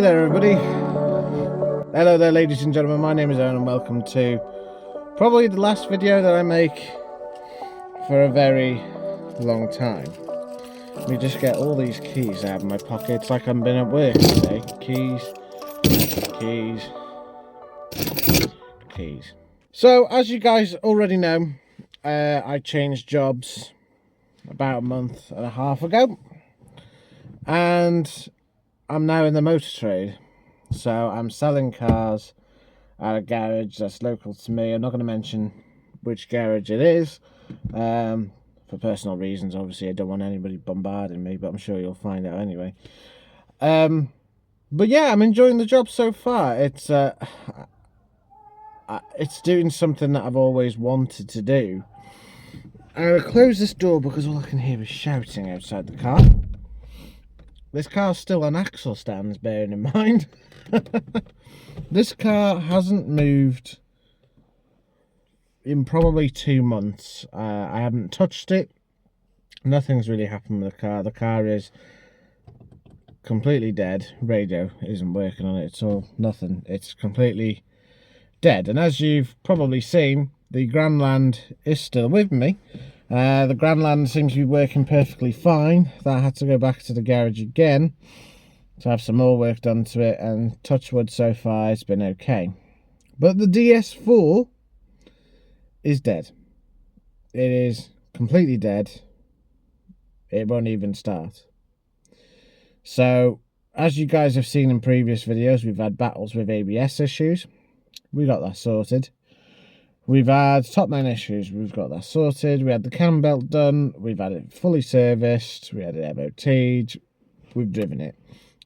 there everybody. Hello there ladies and gentlemen, my name is Owen and welcome to probably the last video that I make for a very long time. Let me just get all these keys out of my pocket. It's like I've been at work today. Keys. So as you guys already know, I changed jobs about a month and a half ago and I'm now in the motor trade. So I'm selling cars at a garage that's local to me. I'm not going to mention which garage it is for personal reasons. Obviously I don't want anybody bombarding me, but I'm sure you'll find out anyway. But yeah, I'm enjoying the job so far. It's doing something that I've always wanted to do. I'm going to close this door because all I can hear is shouting outside the car. This car's still on axle stands, bearing in mind. This car hasn't moved in probably 2 months. I haven't touched it. Nothing's really happened with the car. The car is completely dead. Radio isn't working on it at all. Nothing. It's completely dead. And as you've probably seen, the Grandland is still with me. The Grandland seems to be working perfectly fine. That had to go back to the garage again to have some more work done to it, and touch wood, so far it's been okay. But the DS4 is dead. It is completely dead. It won't even start. So as you guys have seen in previous videos, we've had battles with ABS issues. We got that sorted. We've had top man issues. We've got that sorted. We had the cam belt done. We've had it fully serviced. We had it MOT'd. We've driven it.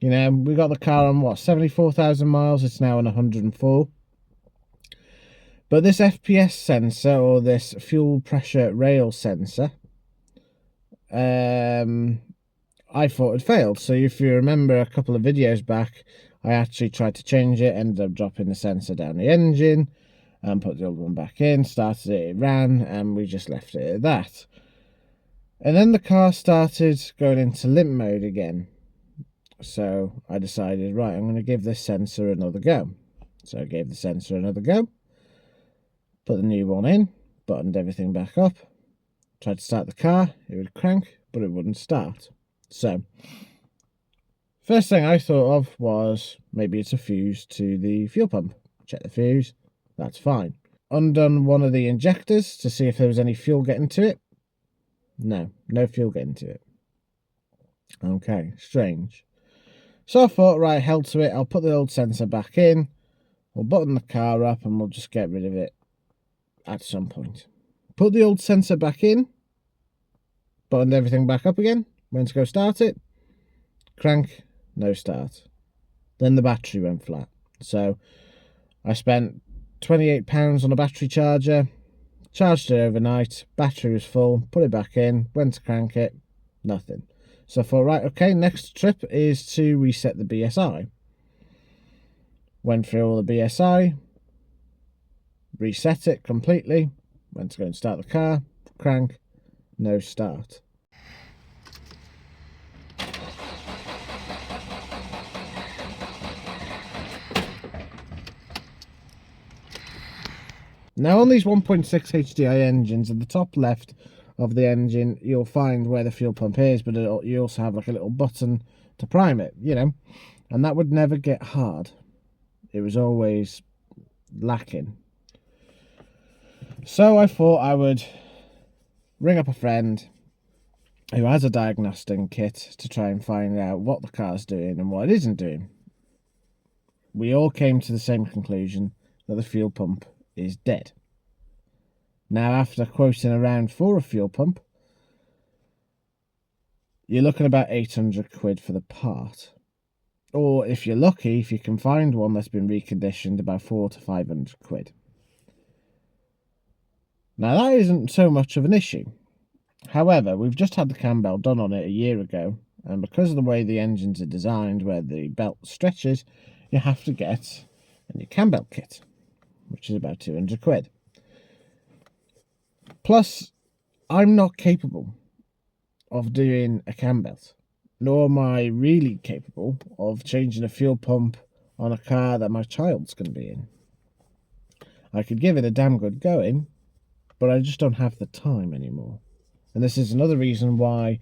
You know, we got the car on what, 74,000 miles. It's now on 104. But this FPS sensor, or this fuel pressure rail sensor, I thought it failed. So if you remember a couple of videos back, I actually tried to change it, ended up dropping the sensor down the engine and put the old one back in, started it, it ran, and we just left it at that. And then the car started going into limp mode again. So I decided, right, I'm going to give this sensor another go. So I gave the sensor another go, put the new one in, buttoned everything back up, tried to start the car, it would crank, but it wouldn't start. So first thing I thought of was maybe it's a fuse to the fuel pump. Check the fuse, that's fine. Undone one of the injectors to see if there was any fuel getting to it. No fuel getting to it. Okay, strange. So I thought, right, held to it, I'll put the old sensor back in, we'll button the car up and we'll just get rid of it at some point. Put the old sensor back in, buttoned everything back up again, went to go start it, crank, no start. Then the battery went flat. So I spent £28 on a battery charger, charged it overnight, battery was full, put it back in, went to crank it, nothing. So I thought, right, okay, next trip is to reset the BSI. Went through all the BSI, reset it completely, went to go and start the car, crank, no start. Now on these 1.6 HDI engines, at the top left of the engine, you'll find where the fuel pump is, but you also have like a little button to prime it, you know, and that would never get hard. It was always lacking. So I thought I would ring up a friend who has a diagnostic kit to try and find out what the car's doing and what it isn't doing. We all came to the same conclusion, that the fuel pump is dead. Now, after quoting around for a fuel pump, you're looking about 800 quid for the part. Or if you're lucky, if you can find one that's been reconditioned, about 400 to 500 quid. Now, that isn't so much of an issue. However, we've just had the cam belt done on it a year ago, and because of the way the engines are designed, where the belt stretches, you have to get a new cam belt kit, which is about 200 quid. Plus, I'm not capable of doing a cam belt. nor am I really capable of changing a fuel pump on a car that my child's going to be in. I could give it a damn good going, but I just don't have the time anymore. And this is another reason why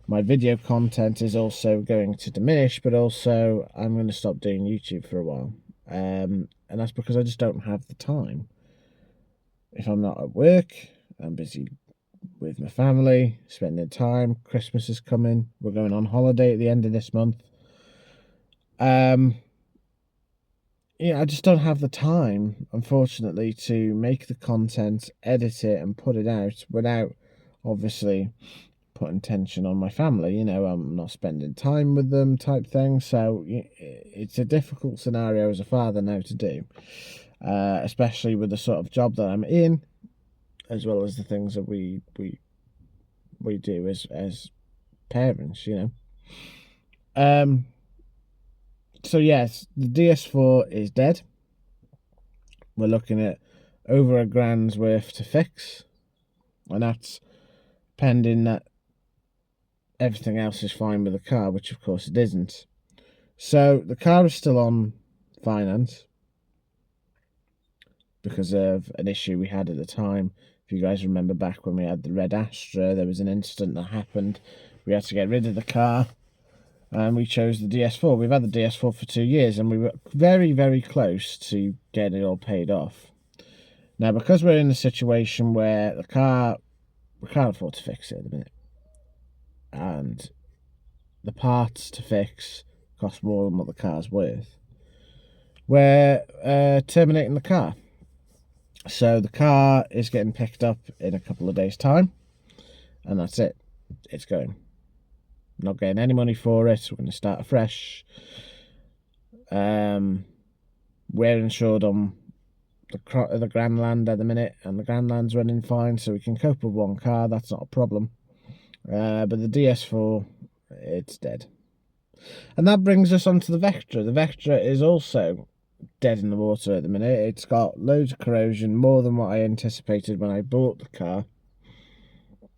my video content is also going to diminish, but also I'm going to stop doing YouTube for a while. And that's because I just don't have the time. If I'm not at work, I'm busy with my family, spending time. Christmas is coming. We're going on holiday at the end of this month. I just don't have the time, unfortunately, to make the content, edit it, and put it out without, obviously, putting tension on my family. I'm not spending time with them type thing. So it's a difficult scenario as a father now to do, especially with the sort of job that I'm in, as well as the things that we do as parents. So yes, the DS4 is dead. We're looking at over £1,000 worth to fix, and that's pending that everything else is fine with the car, which of course it isn't. So the car is still on finance because of an issue we had at the time. If you guys remember back when we had the red Astra, there was an incident that happened. We had to get rid of the car, and we chose the DS4. We've had the DS4 for 2 years, and we were very, very close to getting it all paid off. Now, because we're in a situation where we can't afford to fix it at the minute, and the parts to fix cost more than what the car's worth, we're terminating the car. So the car is getting picked up in a couple of days' time, and that's it. It's going. Not getting any money for it. We're going to start afresh. We're insured on the Grandland at the minute, and the Grandland's running fine, so we can cope with one car. That's not a problem. But the DS4, it's dead. And that brings us on to the Vectra. The Vectra is also dead in the water at the minute. It's got loads of corrosion, more than what I anticipated when I bought the car.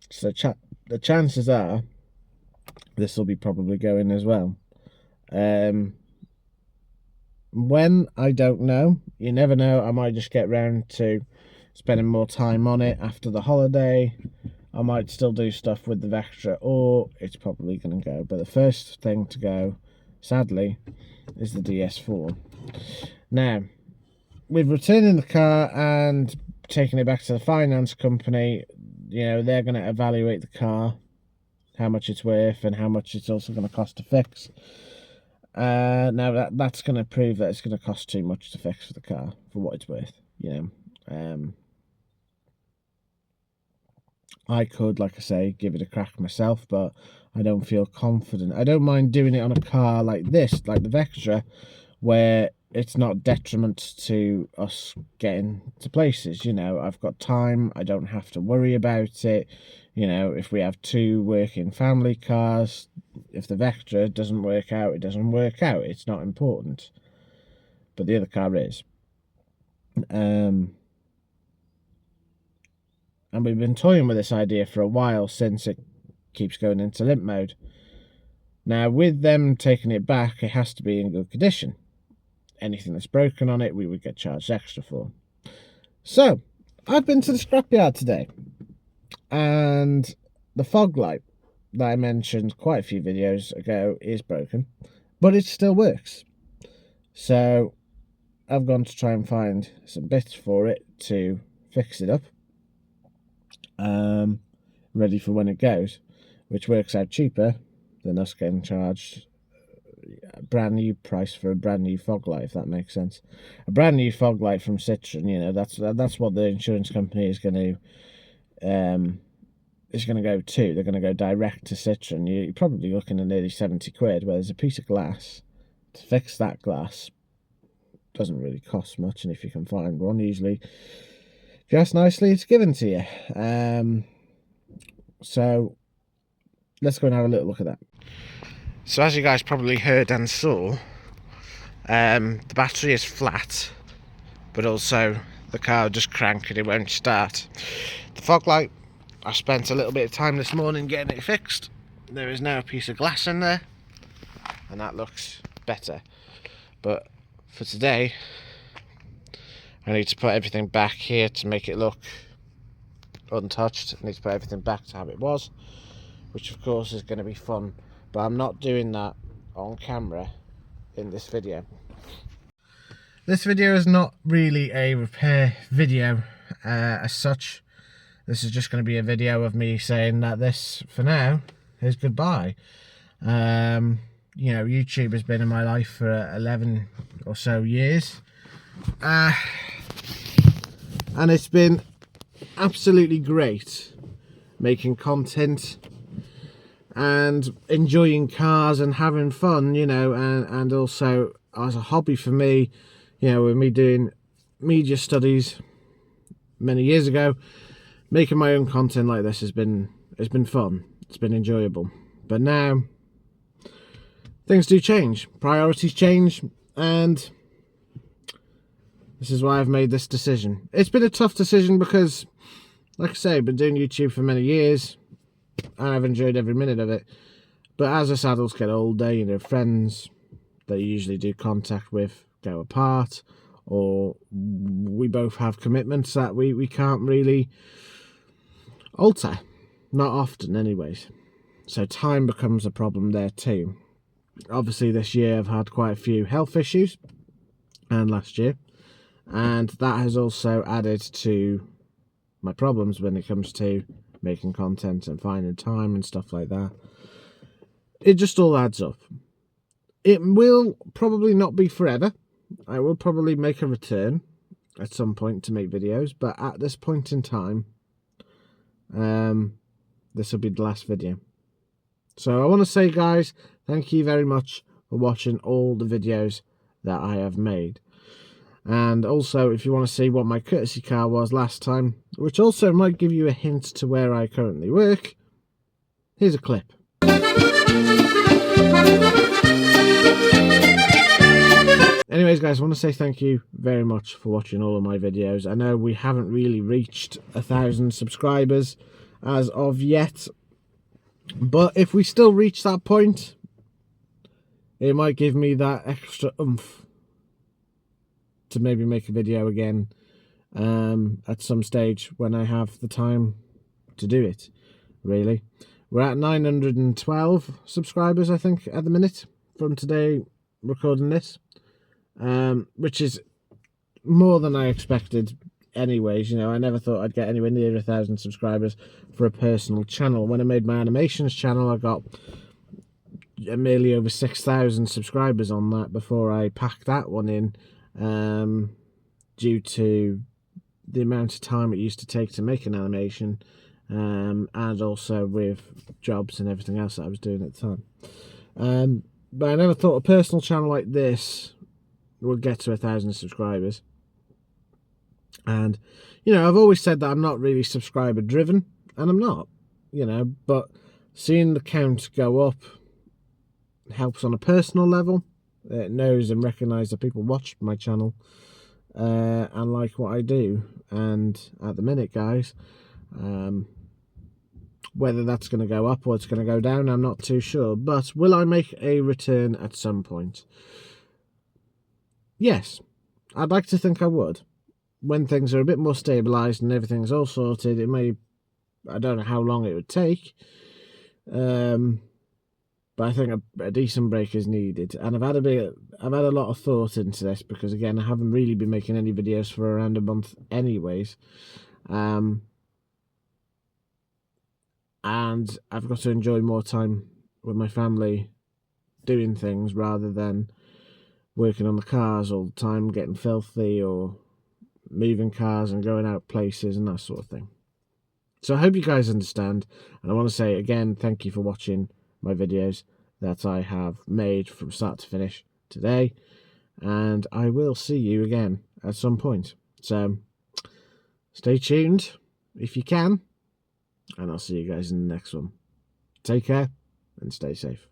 So the chances are this will be probably going as well. When, I don't know. You never know. I might just get round to spending more time on it after the holiday. I might still do stuff with the Vectra, or it's probably going to go. But the first thing to go, sadly, is the DS4. Now, with returning the car and taking it back to the finance company, they're going to evaluate the car, how much it's worth, and how much it's also going to cost to fix. Now that's going to prove that it's going to cost too much to fix for the car for what it's worth. I could, like I say, give it a crack myself, but I don't feel confident. I don't mind doing it on a car like this, like the Vectra, where it's not detriment to us getting to places. I've got time. I don't have to worry about it. If we have 2 working family cars, if the Vectra doesn't work out, it doesn't work out. It's not important. But the other car is. And we've been toying with this idea for a while, since it keeps going into limp mode. Now, with them taking it back, it has to be in good condition. Anything that's broken on it, we would get charged extra for. So, I've been to the scrapyard today, and the fog light that I mentioned quite a few videos ago is broken, but it still works. So, I've gone to try and find some bits for it to fix it up, ready for when it goes, which works out cheaper than us getting charged a brand new price for a brand new fog light, if that makes sense. A brand new fog light from Citroen, that's what the insurance company is going to go to. They're going to go direct to Citroen. You're probably looking at nearly 70 quid, where there's a piece of glass. To fix that glass doesn't really cost much, and if you can find one, usually just nicely, it's given to you. So let's go and have a little look at that. So as you guys probably heard and saw, the battery is flat, but also the car just crank and it won't start. The fog light, I spent a little bit of time this morning getting it fixed. there is now a piece of glass in there, and that looks better. But for today, I need to put everything back here to make it look untouched. I need to put everything back to how it was, which of course is going to be fun, but I'm not doing that on camera in this video. This video is not really a repair video as such. This is just going to be a video of me saying that this, for now, is goodbye. You know, YouTube has been in my life for 11 or so years. And it's been absolutely great making content and enjoying cars and having fun, you know, and also as a hobby for me, you know, with me doing media studies many years ago, making my own content like this has been fun. It's been enjoyable. But now things do change, priorities change, and this is why I've made this decision. It's been a tough decision because, like I say, I've been doing YouTube for many years and I've enjoyed every minute of it. But as us adults get older, you know, friends that you usually do contact with go apart, or we both have commitments that we can't really alter. Not often anyways. So time becomes a problem there too. Obviously this year I've had quite a few health issues, and last year, and that has also added to my problems when it comes to making content and finding time and stuff like that. It just all adds up. It will probably not be forever. I will probably make a return at some point to make videos, but at this point in time, this will be the last video. So I want to say, guys, thank you very much for watching all the videos that I have made. And also, if you want to see what my courtesy car was last time, which also might give you a hint to where I currently work, here's a clip. Anyways, guys, I want to say thank you very much for watching all of my videos. I know we haven't really reached 1,000 subscribers as of yet, but if we still reach that point, it might give me that extra oomph to maybe make a video again at some stage when I have the time to do it, really. We're at 912 subscribers, I think, at the minute, from today recording this, which is more than I expected anyways. You know, I never thought I'd get anywhere near 1,000 subscribers for a personal channel. When I made my animations channel, I got merely over 6,000 subscribers on that before I packed that one in, due to the amount of time it used to take to make an animation, and also with jobs and everything else that I was doing at the time. But I never thought a personal channel like this would get to 1,000 subscribers. And, you know, I've always said that I'm not really subscriber driven, and I'm not, you know, but seeing the count go up helps on a personal level. It knows and recognises that people watch my channel and like what I do. And at the minute, guys, whether that's going to go up or it's going to go down, I'm not too sure. But will I make a return at some point? Yes, I'd like to think I would. When things are a bit more stabilised and everything's all sorted, it may, I don't know how long it would take, but I think a decent break is needed. And I've had a lot of thought into this, because again, I haven't really been making any videos for around a month anyways, and I've got to enjoy more time with my family doing things rather than working on the cars all the time, getting filthy, or moving cars and going out places and that sort of thing. So I hope you guys understand, and I want to say again, thank you for watching my videos that I have made from start to finish today, and I will see you again at some point. So stay tuned if you can, and I'll see you guys in the next one. Take care and stay safe.